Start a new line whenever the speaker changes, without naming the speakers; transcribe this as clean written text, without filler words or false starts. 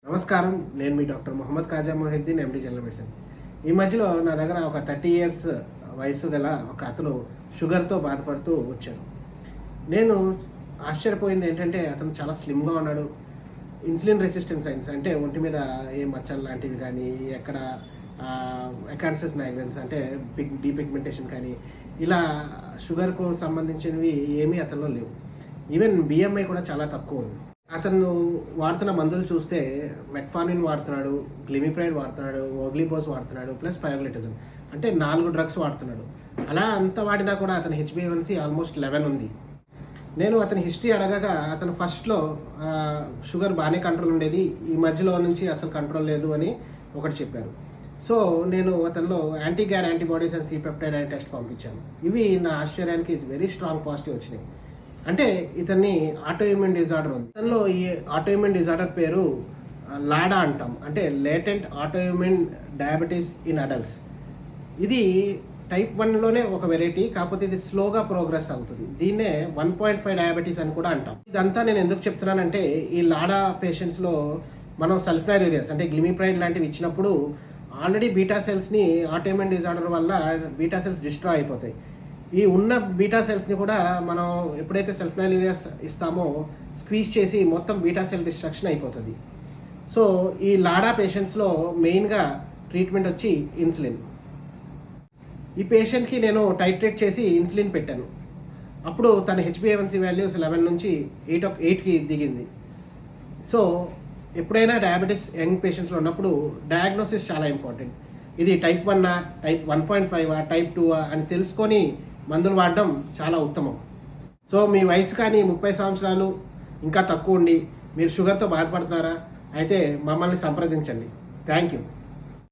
నమస్కారం, నేను మీ doctor Mohammad Khaja Mohiuddin, MD general medicine. ఈ మధ్యలో నా దగ్గర ఒక 30 years వయసు గల ఒక అతను షుగర్తో బాధపడుతూ వచ్చారు. నేను ఆశ్చర్యపోయింది ఏంటంటే అతను చాలా స్లిమ్గా ఉన్నాడు. ఇన్సులిన్ రెసిస్టెన్స్ సైన్స్ అంటే ఒంటి మీద ఏ మచ్చలు లాంటివి కానీ, ఎక్కడ ఎకాన్సస్ నైగ్రెన్స్ అంటే డీపిగ్మెంటేషన్ కానీ, ఇలా షుగర్కు సంబంధించినవి ఏమీ అతనిలో లేవు. ఈవెన్ బిఎంఐ కూడా చాలా తక్కువ ఉంది. అతను వాడుతున్న మందులు చూస్తే మెట్ఫార్మిన్ వాడుతున్నాడు, గ్లిమిప్రైడ్ వాడుతున్నాడు, ఓగ్లిపోజ్ వాడుతున్నాడు, ప్లస్ పయోగ్లిటిజన్, అంటే 4 drugs వాడుతున్నాడు. అలా అంత వాడినా కూడా అతని HbA1c ఆల్మోస్ట్ 11 ఉంది. నేను అతని హిస్టరీ అడగగా అతను ఫస్ట్లో షుగర్ బాగానే కంట్రోల్ ఉండేది, ఈ మధ్యలో నుంచి అసలు కంట్రోల్ లేదు అని ఒకటి చెప్పారు. సో నేను అతనిలో యాంటీగ్యార్ యాంటీబాడీస్ అండ్ C-peptide అనే టెస్ట్ పంపించాను. ఇవి నా ఆశ్చర్యానికి వెరీ స్ట్రాంగ్ పాజిటివ్ వచ్చినాయి. అంటే ఇతన్ని ఆటోఇమ్యూన్ డిజార్డర్ ఉంది. ఇతనిలో ఈ ఆటోఇమ్యూన్ డిజార్డర్ పేరు లాడా అంటాం, అంటే latent autoimmune diabetes in adults. ఇది టైప్ 1లోనే ఒక వెరైటీ, కాకపోతే ఇది స్లోగా ప్రోగ్రెస్ అవుతుంది. దీన్నే 1.5 డయాబెటీస్ అని కూడా అంటాం. ఇదంతా నేను ఎందుకు చెప్తున్నానంటే, ఈ లాడా పేషెంట్స్లో మనం సల్ఫోనైలూరియాస్ అంటే గ్లిమిప్రైడ్ లాంటివి ఇచ్చినప్పుడు ఆల్రెడీ బీటా సెల్స్ని ఆటోఇమ్యూన్ డిజార్డర్ వల్ల బీటా సెల్స్ డిస్ట్రాయ్ అయిపోతాయి. ఈ ఉన్న బీటా సెల్స్ని కూడా మనం ఎప్పుడైతే సల్ఫోనైలూరియాస్ ఇస్తామో స్క్వీజ్ చేసి మొత్తం బీటా సెల్ డిస్ట్రక్షన్ అయిపోతుంది. సో ఈ లాడా పేషెంట్స్లో మెయిన్గా ట్రీట్మెంట్ వచ్చి ఇన్సులిన్. ఈ పేషెంట్కి నేను టైట్రేట్ చేసి ఇన్సులిన్ పెట్టాను. అప్పుడు తన HbA1c వాల్యూస్ 11 నుంచి 8కి దిగింది. సో ఎప్పుడైనా డయాబెటీస్ యంగ్ పేషెంట్స్లో ఉన్నప్పుడు డయాగ్నోసిస్ చాలా ఇంపార్టెంట్. ఇది టైప్ 1 టైప్ 1.5 టైప్ 2 అని తెలుసుకొని మందులు వాడడం చాలా ఉత్తమం. సో మీ వయసు కానీ 30 సంవత్సరాలు ఇంకా తక్కువ ఉండి మీరు షుగర్తో బాధపడుతున్నారా? అయితే మమ్మల్ని సంప్రదించండి. Thank you.